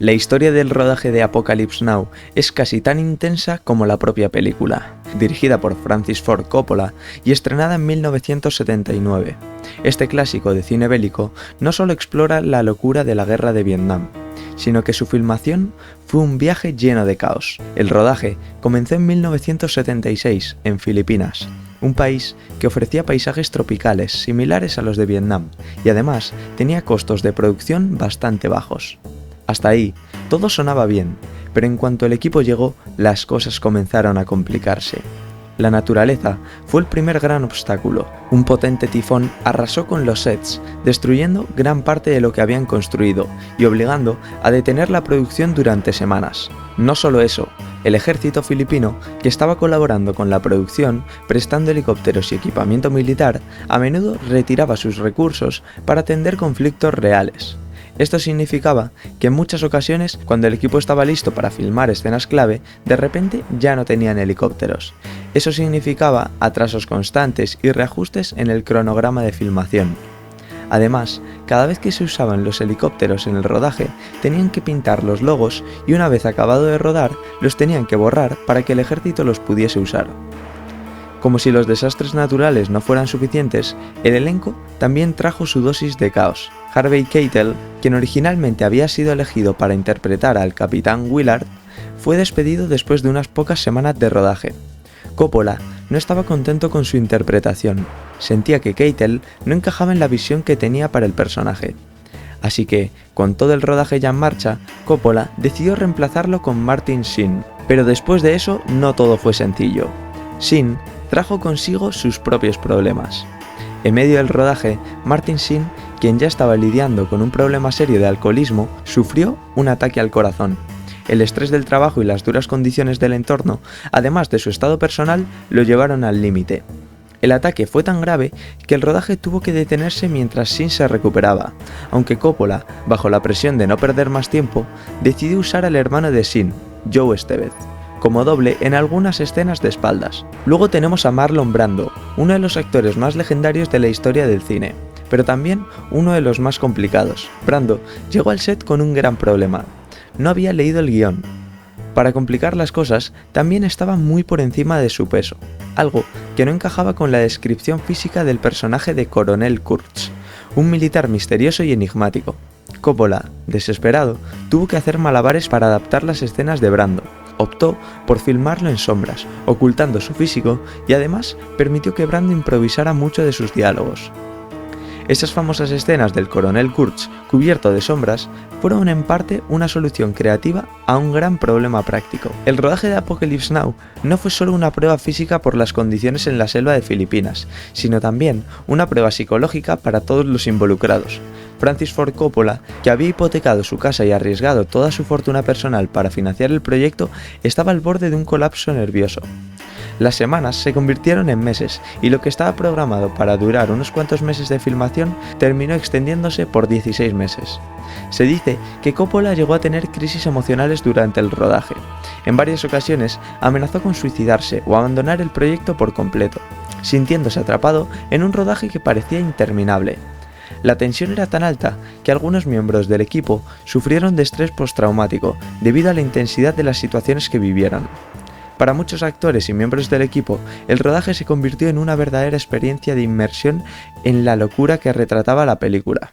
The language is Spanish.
La historia del rodaje de Apocalypse Now es casi tan intensa como la propia película. Dirigida por Francis Ford Coppola y estrenada en 1979, este clásico de cine bélico no solo explora la locura de la guerra de Vietnam, sino que su filmación fue un viaje lleno de caos. El rodaje comenzó en 1976 en Filipinas, un país que ofrecía paisajes tropicales similares a los de Vietnam y además tenía costos de producción bastante bajos. Hasta ahí, todo sonaba bien, pero en cuanto el equipo llegó, las cosas comenzaron a complicarse. La naturaleza fue el primer gran obstáculo. Un potente tifón arrasó con los sets, destruyendo gran parte de lo que habían construido y obligando a detener la producción durante semanas. No solo eso, el ejército filipino, que estaba colaborando con la producción, prestando helicópteros y equipamiento militar, a menudo retiraba sus recursos para atender conflictos reales. Esto significaba que en muchas ocasiones, cuando el equipo estaba listo para filmar escenas clave, de repente ya no tenían helicópteros. Eso significaba atrasos constantes y reajustes en el cronograma de filmación. Además, cada vez que se usaban los helicópteros en el rodaje, tenían que pintar los logos y una vez acabado de rodar, los tenían que borrar para que el ejército los pudiese usar. Como si los desastres naturales no fueran suficientes, el elenco también trajo su dosis de caos. Harvey Keitel, quien originalmente había sido elegido para interpretar al Capitán Willard, fue despedido después de unas pocas semanas de rodaje. Coppola no estaba contento con su interpretación, sentía que Keitel no encajaba en la visión que tenía para el personaje. Así que, con todo el rodaje ya en marcha, Coppola decidió reemplazarlo con Martin Sheen. Pero después de eso no todo fue sencillo. Sheen trajo consigo sus propios problemas. En medio del rodaje, Martin Sheen, quien ya estaba lidiando con un problema serio de alcoholismo, sufrió un ataque al corazón. El estrés del trabajo y las duras condiciones del entorno, además de su estado personal, lo llevaron al límite. El ataque fue tan grave que el rodaje tuvo que detenerse mientras Sheen se recuperaba, aunque Coppola, bajo la presión de no perder más tiempo, decidió usar al hermano de Sheen, Joe Estevez, como doble en algunas escenas de espaldas. Luego tenemos a Marlon Brando, uno de los actores más legendarios de la historia del cine, pero también uno de los más complicados. Brando llegó al set con un gran problema: no había leído el guión. Para complicar las cosas, también estaba muy por encima de su peso, algo que no encajaba con la descripción física del personaje de Coronel Kurtz, un militar misterioso y enigmático. Coppola, desesperado, tuvo que hacer malabares para adaptar las escenas de Brando. Optó por filmarlo en sombras, ocultando su físico, y además permitió que Brando improvisara mucho de sus diálogos. Esas famosas escenas del coronel Kurtz cubierto de sombras fueron en parte una solución creativa a un gran problema práctico. El rodaje de Apocalypse Now no fue solo una prueba física por las condiciones en la selva de Filipinas, sino también una prueba psicológica para todos los involucrados. Francis Ford Coppola, que había hipotecado su casa y arriesgado toda su fortuna personal para financiar el proyecto, estaba al borde de un colapso nervioso. Las semanas se convirtieron en meses y lo que estaba programado para durar unos cuantos meses de filmación terminó extendiéndose por 16 meses. Se dice que Coppola llegó a tener crisis emocionales durante el rodaje. En varias ocasiones amenazó con suicidarse o abandonar el proyecto por completo, sintiéndose atrapado en un rodaje que parecía interminable. La tensión era tan alta que algunos miembros del equipo sufrieron de estrés postraumático debido a la intensidad de las situaciones que vivieron. Para muchos actores y miembros del equipo, el rodaje se convirtió en una verdadera experiencia de inmersión en la locura que retrataba la película.